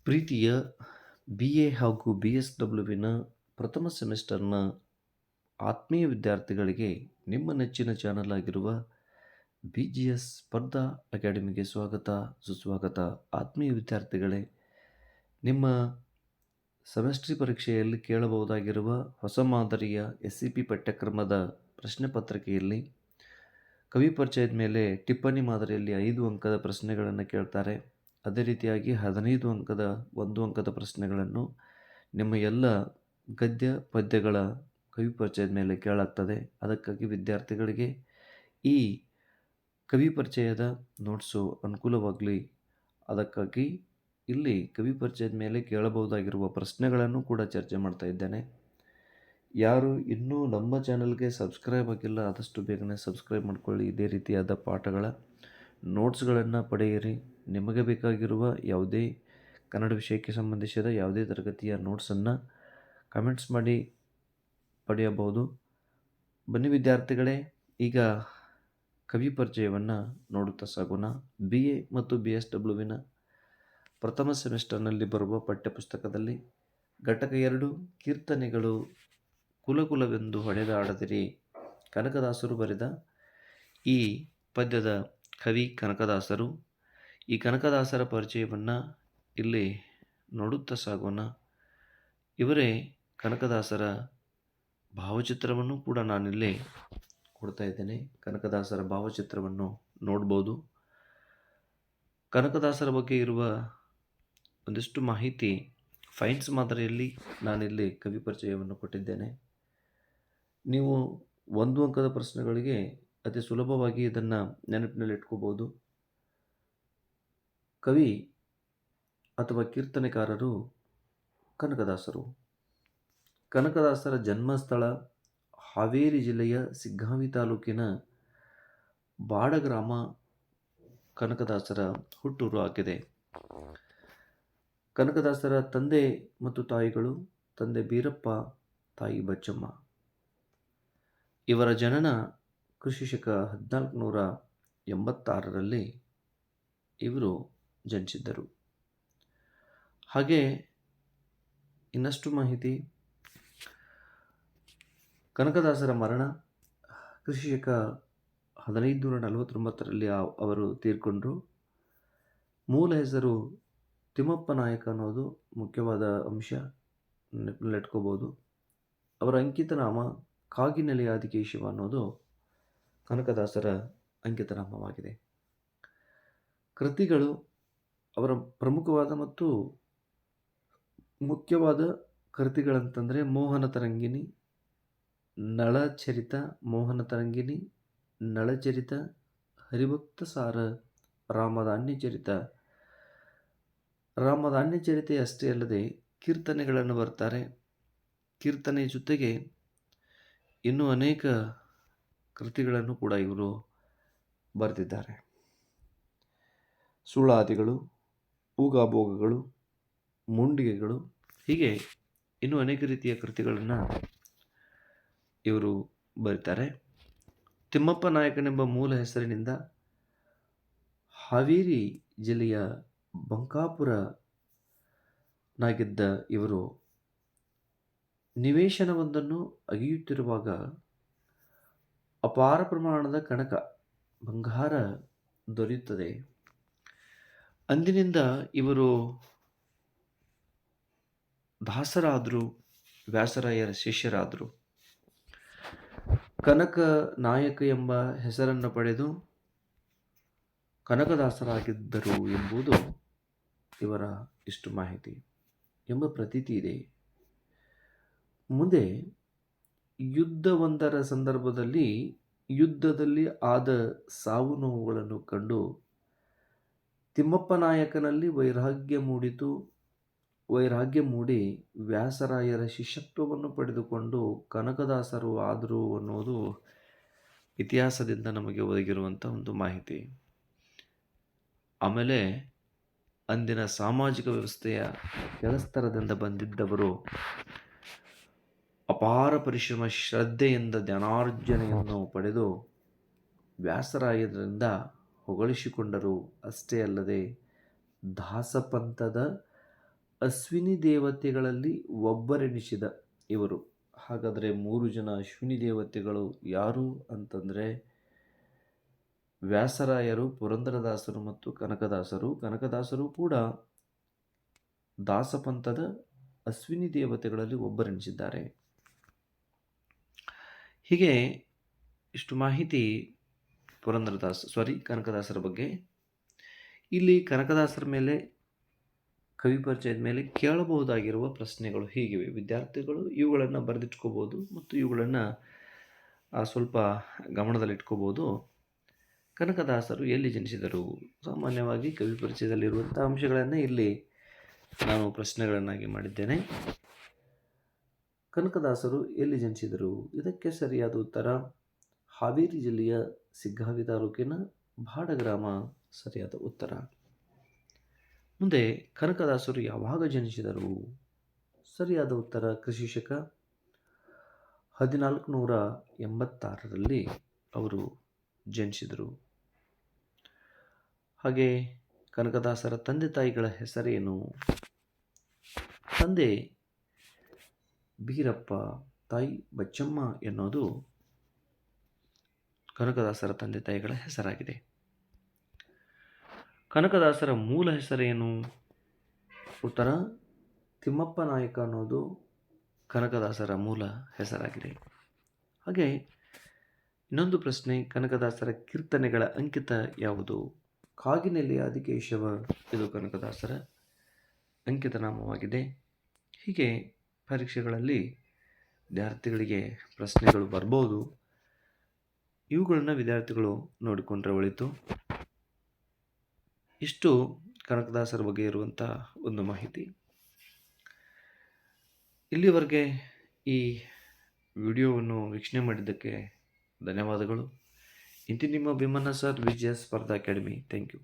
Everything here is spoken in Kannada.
ಪ್ರೀತಿಯ BA ಹಾಗೂ BSWನ ಪ್ರಥಮ ಸೆಮಿಸ್ಟರ್ನ ಆತ್ಮೀಯ ವಿದ್ಯಾರ್ಥಿಗಳಿಗೆ ನಿಮ್ಮ ನೆಚ್ಚಿನ ಚಾನಲ್ ಆಗಿರುವ BGS ಸ್ಪರ್ಧಾ ಅಕಾಡೆಮಿಗೆ ಸ್ವಾಗತ ಸುಸ್ವಾಗತ. ಆತ್ಮೀಯ ವಿದ್ಯಾರ್ಥಿಗಳೇ, ನಿಮ್ಮ ಸೆಮಿಸ್ಟ್ರಿ ಪರೀಕ್ಷೆಯಲ್ಲಿ ಕೇಳಬಹುದಾಗಿರುವ ಹೊಸ ಮಾದರಿಯ SCP ಪಠ್ಯಕ್ರಮದ ಪ್ರಶ್ನೆ ಪತ್ರಿಕೆಯಲ್ಲಿ ಕವಿ ಪರಿಚಯದ ಮೇಲೆ ಟಿಪ್ಪಣಿ ಮಾದರಿಯಲ್ಲಿ 5 ಅಂಕದ ಪ್ರಶ್ನೆಗಳನ್ನು ಕೇಳ್ತಾರೆ. ಅದೇ ರೀತಿಯಾಗಿ 15 ಅಂಕದ 1 ಅಂಕದ ಪ್ರಶ್ನೆಗಳನ್ನು ನಿಮ್ಮ ಎಲ್ಲ ಗದ್ಯ ಪದ್ಯಗಳ ಕವಿ ಪರಿಚಯದ ಮೇಲೆ ಕೇಳಲಾಗ್ತದೆ. ಅದಕ್ಕಾಗಿ ವಿದ್ಯಾರ್ಥಿಗಳಿಗೆ ಈ ಕವಿ ಪರಿಚಯದ ನೋಟ್ಸು ಅನುಕೂಲವಾಗಲಿ, ಅದಕ್ಕಾಗಿ ಇಲ್ಲಿ ಕವಿ ಪರಿಚಯದ ಮೇಲೆ ಕೇಳಬಹುದಾಗಿರುವ ಪ್ರಶ್ನೆಗಳನ್ನು ಕೂಡ ಚರ್ಚೆ ಮಾಡ್ತಾ ಇದ್ದೇನೆ. ಯಾರು ಇನ್ನೂ ನಮ್ಮ ಚಾನಲ್ಗೆ ಸಬ್ಸ್ಕ್ರೈಬ್ ಆಗಿಲ್ಲ, ಆದಷ್ಟು ಬೇಗನೆ ಸಬ್ಸ್ಕ್ರೈಬ್ ಮಾಡ್ಕೊಳ್ಳಿ. ಇದೇ ರೀತಿಯಾದ ಪಾಠಗಳ ನೋಟ್ಸ್ಗಳನ್ನು ಪಡೆಯಿರಿ. ನಿಮಗೆ ಬೇಕಾಗಿರುವ ಯಾವುದೇ ಕನ್ನಡ ವಿಷಯಕ್ಕೆ ಸಂಬಂಧಿಸಿದ ಯಾವುದೇ ತರಗತಿಯ ನೋಟ್ಸನ್ನು ಕಮೆಂಟ್ಸ್ ಮಾಡಿ ಪಡೆಯಬಹುದು. ಬನ್ನಿ ವಿದ್ಯಾರ್ಥಿಗಳೇ, ಈಗ ಕವಿ ಪರಿಚಯವನ್ನು ನೋಡುತ್ತಾ ಸಾಗೋಣ. BA ಮತ್ತು BSWವಿನ ಪ್ರಥಮ ಸೆಮಿಸ್ಟರ್ನಲ್ಲಿ ಬರುವ ಪಠ್ಯಪುಸ್ತಕದಲ್ಲಿ ಘಟಕ 2 ಕೀರ್ತನೆಗಳು ಕುಲಕುಲವೆಂದು ಹೊಡೆದಾಡದಿರಿ, ಕನಕದಾಸರು ಬರೆದ ಈ ಪದ್ಯದ ಕವಿ ಕನಕದಾಸರು. ಈ ಕನಕದಾಸರ ಪರಿಚಯವನ್ನು ಇಲ್ಲಿ ನೋಡುತ್ತಾ ಸಾಗೋಣ. ಇವರೇ ಕನಕದಾಸರ ಭಾವಚಿತ್ರವನ್ನು ಕೂಡ ನಾನಿಲ್ಲಿ ಕೊಡ್ತಾ ಇದ್ದೇನೆ. ಕನಕದಾಸರ ಭಾವಚಿತ್ರವನ್ನು ನೋಡ್ಬೋದು. ಕನಕದಾಸರ ಬಗ್ಗೆ ಇರುವ ಒಂದಿಷ್ಟು ಮಾಹಿತಿ ಫೈನ್ಸ್ ಮಾದರಿಯಲ್ಲಿ ನಾನಿಲ್ಲಿ ಕವಿ ಪರಿಚಯವನ್ನು ಕೊಟ್ಟಿದ್ದೇನೆ. ನೀವು 1 ಅಂಕದ ಪ್ರಶ್ನೆಗಳಿಗೆ ಅತಿ ಸುಲಭವಾಗಿ ಇದನ್ನು ನೆನಪಿನಲ್ಲಿಟ್ಕೋಬೋದು. ಕವಿ ಅಥವಾ ಕೀರ್ತನೆಕಾರರು ಕನಕದಾಸರು. ಕನಕದಾಸರ ಜನ್ಮಸ್ಥಳ ಹಾವೇರಿ ಜಿಲ್ಲೆಯ ಸಿಗ್ಗಾಂವಿ ತಾಲೂಕಿನ ಬಾಡಗ್ರಾಮ ಕನಕದಾಸರ ಹುಟ್ಟೂರು ಆಗಿದೆ. ಕನಕದಾಸರ ತಂದೆ ಮತ್ತು ತಾಯಿಗಳು, ತಂದೆ ಬೀರಪ್ಪ, ತಾಯಿ ಬಚ್ಚಮ್ಮ. ಇವರ ಜನನ ಕ್ರಿಶಕ 1486ರಲ್ಲಿ ಇವರು ಜನಿಸಿದ್ದರು. ಹಾಗೆ ಇನ್ನಷ್ಟು ಮಾಹಿತಿ, ಕನಕದಾಸರ ಮರಣ ಕ್ರಿಶಕ 1549ರಲ್ಲಿ ಅವರು ತೀರ್ಕೊಂಡ್ರು. ಮೂಲ ಹೆಸರು ತಿಮ್ಮಪ್ಪ ನಾಯಕ ಅನ್ನೋದು ಮುಖ್ಯವಾದ ಅಂಶ, ನೆನಪಿನಲ್ಲಿಟ್ಕೋಬೋದು. ಅವರ ಅಂಕಿತನಾಮ ಕಾಗಿನೆಲೆಯ ಆದಿಕೇಶವ ಅನ್ನೋದು ಕನಕದಾಸರ ಅಂಕಿತನಾಮವಾಗಿದೆ. ಕೃತಿಗಳು, ಅವರ ಪ್ರಮುಖವಾದ ಮತ್ತು ಮುಖ್ಯವಾದ ಕೃತಿಗಳಂತಂದರೆ ಮೋಹನ ತರಂಗಿಣಿ, ನಳಚರಿತ, ಮೋಹನ ತರಂಗಿಣಿ, ನಳಚರಿತ, ಹರಿಭಕ್ತ ಸಾರ, ರಾಮಧಾನ್ಯಚರಿತ. ರಾಮಧಾನ್ಯಚರಿತೆ ಅಷ್ಟೇ ಅಲ್ಲದೆ ಕೀರ್ತನೆಗಳನ್ನು ಬರ್ತಾರೆ. ಕೀರ್ತನೆ ಜೊತೆಗೆ ಇನ್ನೂ ಅನೇಕ ಕೃತಿಗಳನ್ನು ಕೂಡ ಇವರು ಬರೆದಿದ್ದಾರೆ. ಸುಳಾದಿಗಳು, ಊಗಾಭೋಗಗಳು, ಮುಂಡಿಗೆಗಳು, ಹೀಗೆ ಇನ್ನೂ ಅನೇಕ ರೀತಿಯ ಕೃತಿಗಳನ್ನು ಇವರು ಬರೀತಾರೆ. ತಿಮ್ಮಪ್ಪ ನಾಯಕನೆಂಬ ಮೂಲ ಹೆಸರಿನಿಂದ ಹಾವೇರಿ ಜಿಲ್ಲೆಯ ಬಂಕಾಪುರನಾಗಿದ್ದ ಇವರು ನಿವೇಶನವೊಂದನ್ನು ಅಗೆಯುತ್ತಿರುವಾಗ ಅಪಾರ ಪ್ರಮಾಣದ ಕನಕ, ಬಂಗಾರ ದೊರೆಯುತ್ತದೆ. ಅಂದಿನಿಂದ ಇವರು ದಾಸರಾದರು, ವ್ಯಾಸರಾಯರ ಶಿಷ್ಯರಾದರು. ಕನಕ ನಾಯಕ ಎಂಬ ಹೆಸರನ್ನು ಪಡೆದು ಕನಕದಾಸರಾಗಿದ್ದರು ಎಂಬುದು ಇವರ ಇಷ್ಟು ಮಾಹಿತಿ ಎಂಬ ಪ್ರತೀತಿ ಇದೆ. ಮುಂದೆ ಯುದ್ಧವೊಂದರ ಸಂದರ್ಭದಲ್ಲಿ ಯುದ್ಧದಲ್ಲಿ ಆದ ಸಾವು ನೋವುಗಳನ್ನು ಕಂಡು ತಿಮ್ಮಪ್ಪ ನಾಯಕನಲ್ಲಿ ವೈರಾಗ್ಯ ಮೂಡಿ ವ್ಯಾಸರಾಯರ ಶಿಷ್ಯತ್ವವನ್ನು ಪಡೆದುಕೊಂಡು ಕನಕದಾಸರು ಆದರು ಅನ್ನೋದು ಇತಿಹಾಸದಿಂದ ನಮಗೆ ಒದಗಿರುವಂಥ ಒಂದು ಮಾಹಿತಿ. ಆಮೇಲೆ ಅಂದಿನ ಸಾಮಾಜಿಕ ವ್ಯವಸ್ಥೆಯ ಕೆಳಸ್ತರದಿಂದ ಬಂದಿದ್ದವರು ಅಪಾರ ಪರಿಶ್ರಮ, ಶ್ರದ್ಧೆಯಿಂದ ಜ್ಞಾನಾರ್ಜನೆಯನ್ನು ಪಡೆದು ವ್ಯಾಸರಾಯರಿಂದ ಹೊಗಳಿಸಿಕೊಂಡರು. ಅಷ್ಟೇ ಅಲ್ಲದೆ ದಾಸಪಂಥದ ಅಶ್ವಿನಿ ದೇವತೆಗಳಲ್ಲಿ ಒಬ್ಬರೆನಿಸಿದ ಇವರು. ಹಾಗಾದರೆ 3 ಜನ ಅಶ್ವಿನಿ ದೇವತೆಗಳು ಯಾರು ಅಂತಂದರೆ ವ್ಯಾಸರಾಯರು, ಪುರಂದರದಾಸರು ಮತ್ತು ಕನಕದಾಸರು. ಕನಕದಾಸರು ಕೂಡ ದಾಸಪಂಥದ ಅಶ್ವಿನಿ ದೇವತೆಗಳಲ್ಲಿ ಒಬ್ಬರೆನಿಸಿದ್ದಾರೆ. ಹೀಗೆ ಇಷ್ಟು ಮಾಹಿತಿ ಕನಕದಾಸರ ಬಗ್ಗೆ. ಇಲ್ಲಿ ಕನಕದಾಸರ ಮೇಲೆ, ಕವಿ ಪರಿಚಯದ ಮೇಲೆ ಕೇಳಬಹುದಾಗಿರುವ ಪ್ರಶ್ನೆಗಳು ಹೀಗಿವೆ. ವಿದ್ಯಾರ್ಥಿಗಳು ಇವುಗಳನ್ನು ಬರೆದಿಟ್ಕೋಬೋದು ಮತ್ತು ಇವುಗಳನ್ನು ಸ್ವಲ್ಪ ಗಮನದಲ್ಲಿಟ್ಕೋಬೋದು. ಕನಕದಾಸರು ಎಲ್ಲಿ ಜನಿಸಿದರು? ಸಾಮಾನ್ಯವಾಗಿ ಕವಿ ಪರಿಚಯದಲ್ಲಿರುವಂಥ ಅಂಶಗಳನ್ನು ಇಲ್ಲಿ ನಾನು ಪ್ರಶ್ನೆಗಳನ್ನಾಗಿ ಮಾಡಿದ್ದೇನೆ. ಕನಕದಾಸರು ಎಲ್ಲಿ ಜನಿಸಿದರು? ಇದಕ್ಕೆ ಸರಿಯಾದ ಉತ್ತರ ಹಾವೇರಿ ಜಿಲ್ಲೆಯ ಸಿಗ್ಗಾವಿ ತಾಲೂಕಿನ ಬಾಡ ಗ್ರಾಮ ಸರಿಯಾದ ಉತ್ತರ. ಮುಂದೆ ಕನಕದಾಸರು ಯಾವಾಗ ಜನಿಸಿದರು? ಸರಿಯಾದ ಉತ್ತರ ಕ್ರಿಶಕ 1486ರಲ್ಲಿ ಅವರು ಜನಿಸಿದರು. ಹಾಗೆ ಕನಕದಾಸರ ತಂದೆ ತಾಯಿಗಳ ಹೆಸರೇನು? ತಂದೆ ಬೀರಪ್ಪ, ತಾಯಿ ಬಚ್ಚಮ್ಮ ಎನ್ನುವುದು ಕನಕದಾಸರ ತಂದೆ ತಾಯಿಗಳ ಹೆಸರಾಗಿದೆ. ಕನಕದಾಸರ ಮೂಲ ಹೆಸರೇನು? ಉತ್ತರ ತಿಮ್ಮಪ್ಪ ನಾಯಕ ಅನ್ನೋದು ಕನಕದಾಸರ ಮೂಲ ಹೆಸರಾಗಿದೆ. ಹಾಗೆ ಇನ್ನೊಂದು ಪ್ರಶ್ನೆ, ಕನಕದಾಸರ ಕೀರ್ತನೆಗಳ ಅಂಕಿತ ಯಾವುದು? ಕಾಗಿನೆಲೆಯ ಆದಿಕೇಶವ, ಇದು ಕನಕದಾಸರ ಅಂಕಿತನಾಮವಾಗಿದೆ. ಹೀಗೆ ಪರೀಕ್ಷೆಗಳಲ್ಲಿ ವಿದ್ಯಾರ್ಥಿಗಳಿಗೆ ಪ್ರಶ್ನೆಗಳು ಬರ್ಬೋದು. ಇವುಗಳನ್ನು ವಿದ್ಯಾರ್ಥಿಗಳು ನೋಡಿಕೊಂಡ್ರೆ ಒಳಿತು. ಇಷ್ಟು ಕನಕದಾಸರ ಬಗ್ಗೆ ಇರುವಂಥ ಒಂದು ಮಾಹಿತಿ. ಇಲ್ಲಿವರೆಗೆ ಈ ವಿಡಿಯೋವನ್ನು ವೀಕ್ಷಣೆ ಮಾಡಿದ್ದಕ್ಕೆ ಧನ್ಯವಾದಗಳು. ಇಂತಿ ನಿಮ್ಮ ಭೀಮಣ್ಣ ಸರ್, ವಿಜಯ ಸ್ಪರ್ಧಾ ಅಕಾಡೆಮಿ. Thank you.